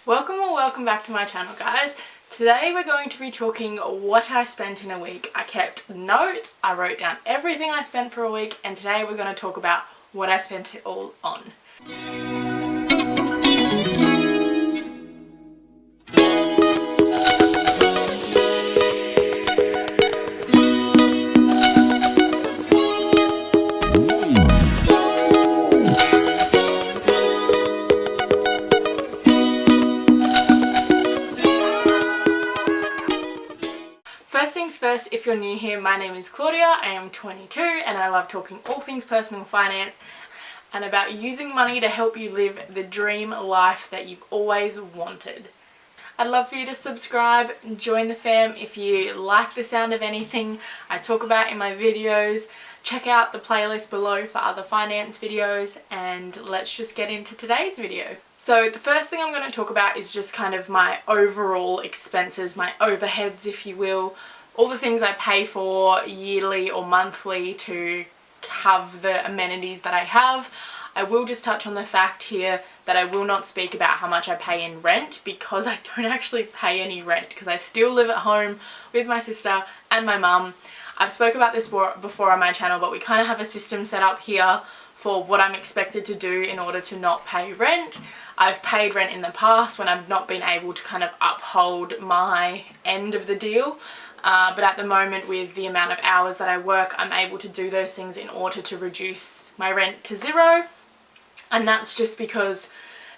Welcome or welcome back to my channel, guys. Today we're going to be talking what I spent in a week. I kept notes, I wrote down everything I spent for a week, and today we're going to talk about what I spent it all on. First things first, if you're new here, my name is Claudia, I am 22 and I love talking all things personal finance and about using money to help you live the dream life that you've always wanted. I'd love for you to subscribe and join the fam if you like the sound of anything I talk about in my videos. Check out the playlist below for other finance videos, and let's just get into today's video. So the first thing I'm going to talk about is just kind of my overall expenses, my overheads if you will, all the things I pay for yearly or monthly to have the amenities that I have. I will just touch on the fact here that I will not speak about how much I pay in rent, because I don't actually pay any rent because I still live at home with my sister and my mum. I've spoke about this before on my channel, but we kind of have a system set up here for what I'm expected to do in order to not pay rent. I've paid rent in the past when I've not been able to kind of uphold my end of the deal. But at the moment, with the amount of hours that I work, I'm able to do those things in order to reduce my rent to zero. And that's just because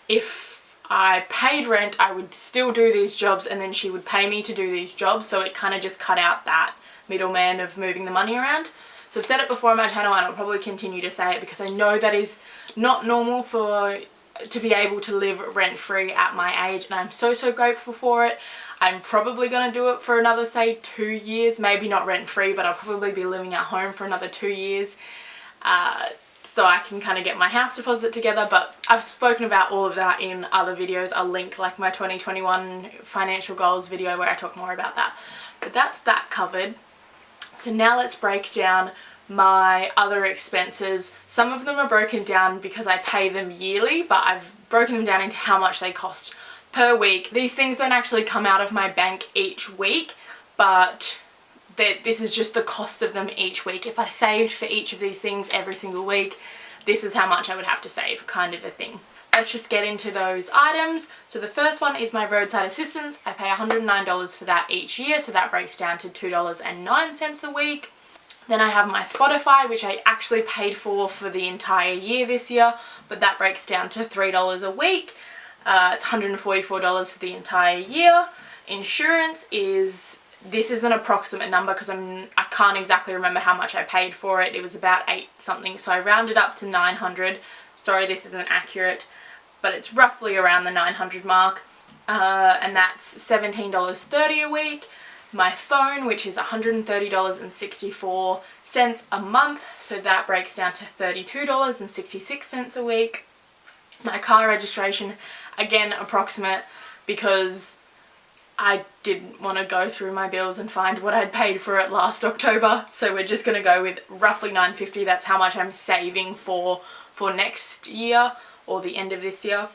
if I paid rent, I would still do these jobs and then she would pay me to do these jobs. So it kind of just cut out that middleman of moving the money around. So I've said it before on my channel and I'll probably continue to say it because I know that is not normal to be able to live rent-free at my age, and I'm so grateful for it. I'm probably going to do it for another, say, 2 years, maybe not rent-free, but I'll probably be living at home for another 2 years so I can kind of get my house deposit together. But I've spoken about all of that in other videos. I'll link like my 2021 financial goals video where I talk more about that. But that's that covered. So now let's break down my other expenses. Some of them are broken down because I pay them yearly, but I've broken them down into how much they cost per week. These things don't actually come out of my bank each week, but this is just the cost of them each week. If I saved for each of these things every single week, this is how much I would have to save, kind of a thing. Let's just get into those items. So the first one is my roadside assistance. I pay $109 for that each year, so that breaks down to $2.09 a week. Then I have my Spotify, which I actually paid for the entire year this year, but that breaks down to $3 a week. It's $144 for the entire year. Insurance this is an approximate number because I can't exactly remember how much I paid for it. It was about 8 something, so I rounded up to 900. Sorry, this isn't accurate, but it's roughly around the 900 mark, and that's $17.30 a week. My phone, which is $130.64 a month, so that breaks down to $32.66 a week. My car registration, again approximate, because I didn't want to go through my bills and find what I'd paid for it last October, so we're just going to go with roughly $950. That's how much I'm saving for next year or the end of this year,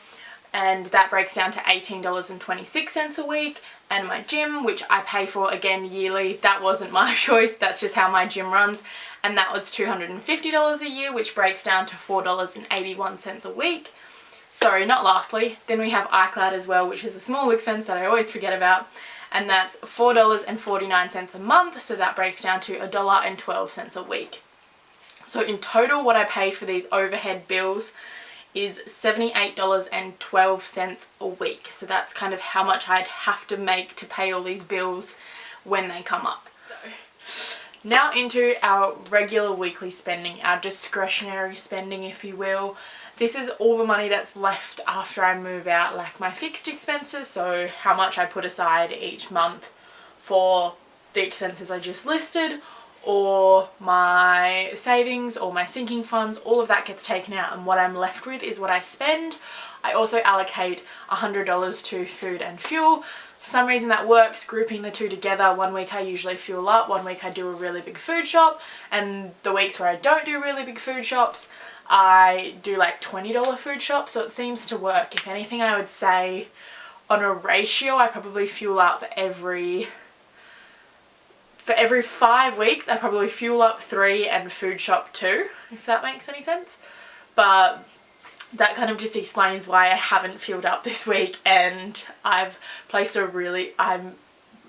and that breaks down to $18.26 a week. And my gym, which I pay for again yearly, that wasn't my choice, that's just how my gym runs, and that was $250 a year, which breaks down to $4.81 a week. Sorry, not lastly, then we have iCloud as well, which is a small expense that I always forget about, and that's $4.49 a month, so that breaks down to $1.12 a week. So in total, what I pay for these overhead bills is $78.12 a week. So that's kind of how much I'd have to make to pay all these bills when they come up. So, now into our regular weekly spending, our discretionary spending if you will. This is all the money that's left after I move out, like my fixed expenses, so how much I put aside each month for the expenses I just listed, or my savings or my sinking funds. All of that gets taken out, and what I'm left with is what I spend. I also allocate $100 to food and fuel. For some reason that works, grouping the two together. One week I usually fuel up, one week I do a really big food shop, and the weeks where I don't do really big food shops, I do like $20 food shops, so it seems to work. If anything, I would say on a ratio, I probably fuel up for every 5 weeks, I probably fuel up 3 and food shop 2, if that makes any sense. But that kind of just explains why I haven't fueled up this week, and I've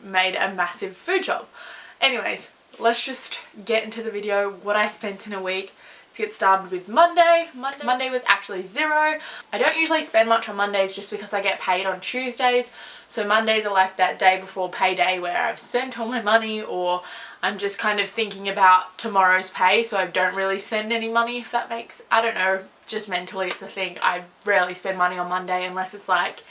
made a massive food shop. Anyways, let's just get into the video, what I spent in a week. Let's get started with Monday. Monday was actually zero. I don't usually spend much on Mondays just because I get paid on Tuesdays. So Mondays are like that day before payday where I've spent all my money, or I'm just kind of thinking about tomorrow's pay, so I don't really spend any money, if that makes, I don't know, just mentally it's a thing. I rarely spend money on Monday unless it's like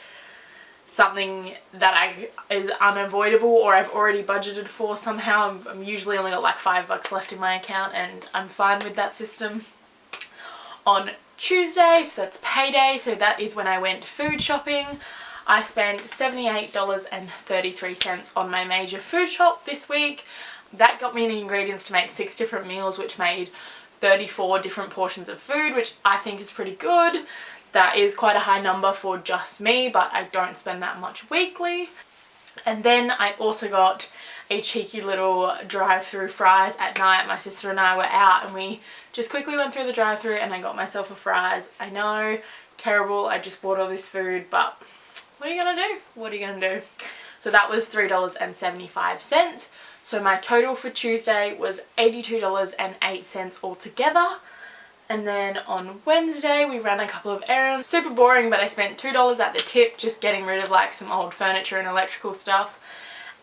something that is unavoidable or I've already budgeted for somehow. I'm usually only got like $5 left in my account, and I'm fine with that system. On Tuesday, so that's payday, so that is when I went food shopping. I spent $78.33 on my major food shop this week. That got me the ingredients to make 6 different meals, which made 34 different portions of food, which I think is pretty good. That is quite a high number for just me, but I don't spend that much weekly. And then I also got a cheeky little drive-through fries at night. My sister and I were out and we just quickly went through the drive-through and I got myself a fries. I know, terrible, I just bought all this food, but what are you gonna do? What are you gonna do? So that was $3.75. So my total for Tuesday was $82.08 altogether. And then on Wednesday we ran a couple of errands. Super boring, but I spent $2 at the tip just getting rid of like some old furniture and electrical stuff.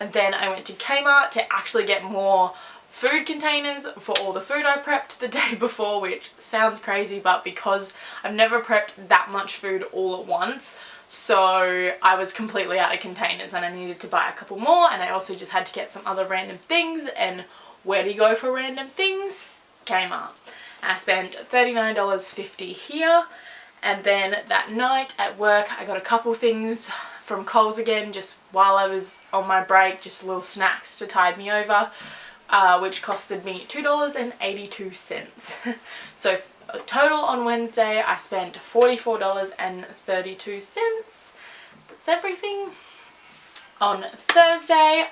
And then I went to Kmart to actually get more food containers for all the food I prepped the day before, which sounds crazy, but because I've never prepped that much food all at once, so I was completely out of containers and I needed to buy a couple more. And I also just had to get some other random things, and where do you go for random things? Kmart. I spent $39.50 here, and then that night at work I got a couple things from Coles again, just while I was on my break, just little snacks to tide me over, which costed me $2.82. So total on Wednesday I spent $44.32. That's everything. On Thursday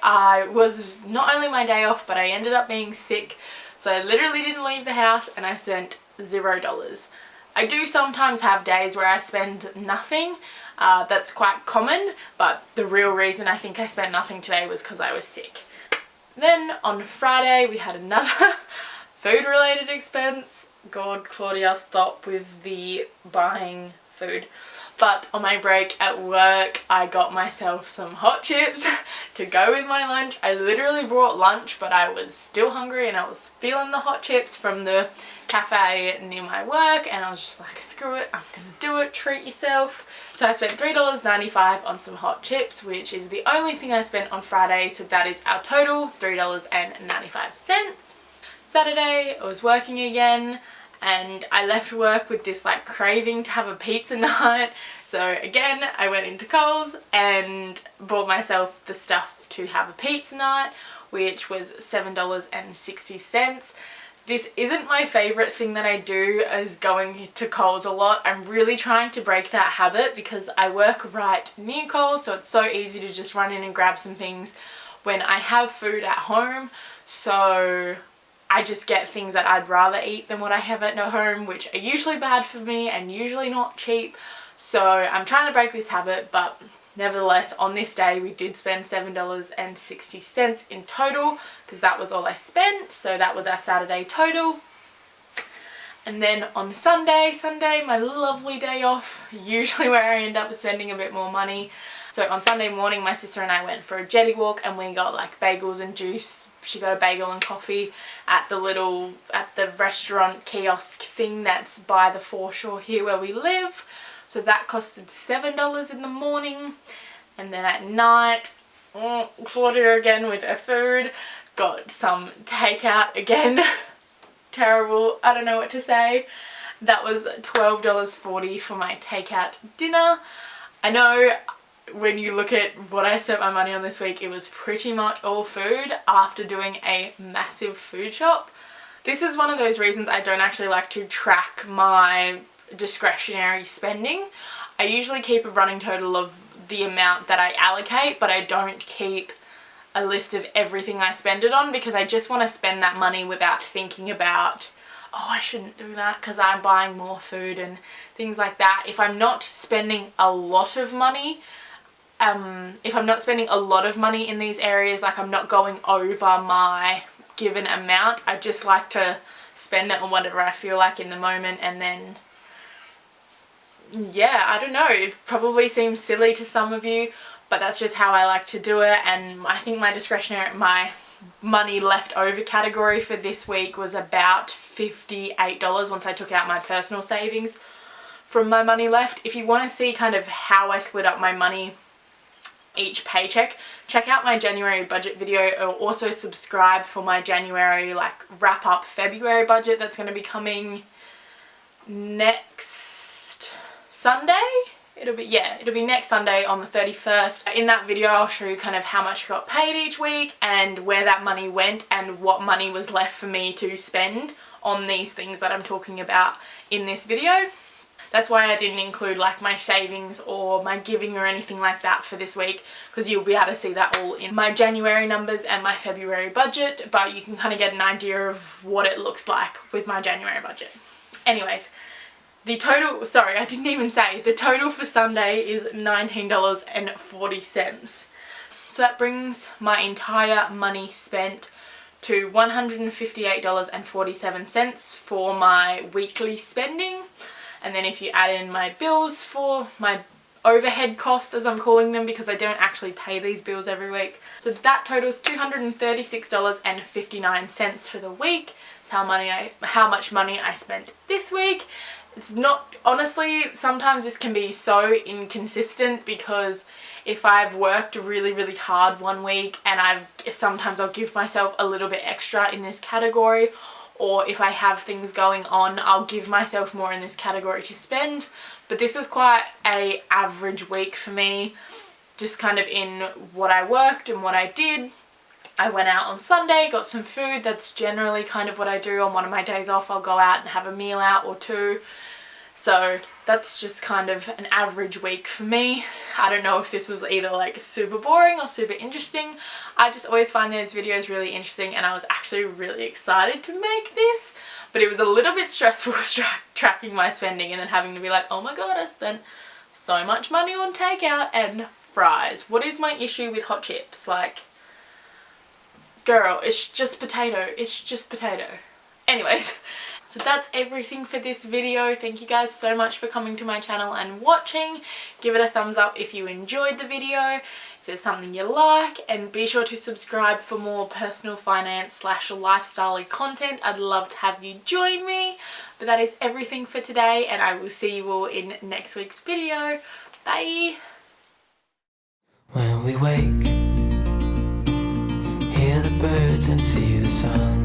was not only my day off, but I ended up being sick. So I literally didn't leave the house and I spent $0. I do sometimes have days where I spend nothing. That's quite common, but the real reason I think I spent nothing today was because I was sick. Then on Friday we had another food related expense. God, Claudia, stop with the buying food. But on my break at work I got myself some hot chips to go with my lunch. I literally brought lunch, but I was still hungry and I was feeling the hot chips from the cafe near my work, and I was just like, screw it, I'm gonna do it, treat yourself. So I spent $3.95 on some hot chips, which is the only thing I spent on Friday, so that is our total, $3.95. Saturday I was working again, and I left work with this like craving to have a pizza night. So again I went into Coles and bought myself the stuff to have a pizza night, which was $7.60. This isn't my favourite thing that I do, is going to Coles a lot. I'm really trying to break that habit because I work right near Coles, so it's so easy to just run in and grab some things when I have food at home. So I just get things that I'd rather eat than what I have at home, which are usually bad for me and usually not cheap. So I'm trying to break this habit, but nevertheless on this day we did spend $7.60 in total, because that was all I spent. So that was our Saturday total. And then on Sunday, my lovely day off, usually where I end up spending a bit more money. So on Sunday morning my sister and I went for a jetty walk and we got like bagels and juice. She got a bagel and coffee at the restaurant kiosk thing that's by the foreshore here where we live. So that costed $7 in the morning. And then at night, Claudia again with her food, got some takeout again. Terrible, I don't know what to say. That was $12.40 for my takeout dinner. I know when you look at what I spent my money on this week, it was pretty much all food after doing a massive food shop. This is one of those reasons I don't actually like to track my discretionary spending. I usually keep a running total of the amount that I allocate, but I don't keep a list of everything I spend it on, because I just want to spend that money without thinking about, oh, I shouldn't do that because I'm buying more food and things like that. If I'm not spending a lot of money, in these areas, like I'm not going over my given amount, I just like to spend it on whatever I feel like in the moment. And then, yeah, I don't know, it probably seems silly to some of you, but that's just how I like to do it. And I think my discretionary, my money left over category for this week was about $58 once I took out my personal savings from my money left. If you want to see kind of how I split up my money each paycheck, check out my January budget video, or also subscribe for my January like wrap up February budget that's going to be coming next Sunday. It'll be next Sunday on the 31st. In that video I'll show you kind of how much I got paid each week and where that money went and what money was left for me to spend on these things that I'm talking about in this video. That's why I didn't include like my savings or my giving or anything like that for this week, because you'll be able to see that all in my January numbers and my February budget, but you can kind of get an idea of what it looks like with my January budget. Anyways, the total, sorry, I didn't even say, the total for Sunday is $19.40. So that brings my entire money spent to $158.47 for my weekly spending. And then if you add in my bills for my overhead costs, as I'm calling them, because I don't actually pay these bills every week, so that totals $236.59 for the week. It's how much money I spent this week. It's not, honestly, sometimes this can be so inconsistent, because if I've worked really, really hard one week and sometimes I'll give myself a little bit extra in this category, or if I have things going on, I'll give myself more in this category to spend. But this was quite a average week for me, just kind of in what I worked and what I did. I went out on Sunday, got some food. That's generally kind of what I do on one of my days off. I'll go out and have a meal out or two. So that's just kind of an average week for me. I don't know if this was either like super boring or super interesting. I just always find those videos really interesting, and I was actually really excited to make this. But it was a little bit stressful tracking my spending and then having to be like, oh my god, I spent so much money on takeout and fries. What is my issue with hot chips? Like, girl, it's just potato. It's just potato. Anyways, so that's everything for this video. Thank you guys so much for coming to my channel and watching. Give it a thumbs up if you enjoyed the video, if there's something you like, and be sure to subscribe for more personal finance / lifestyle content. I'd love to have you join me. But that is everything for today, and I will see you all in next week's video. Bye! When we wake, hear the birds and see the sun.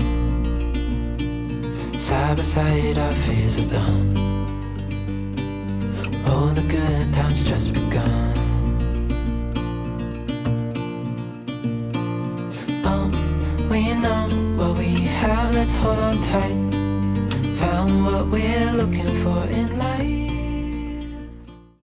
Side by side our fears are done. All the good times just begun. We know what we have, let's hold on tight. Found what we're looking for in life.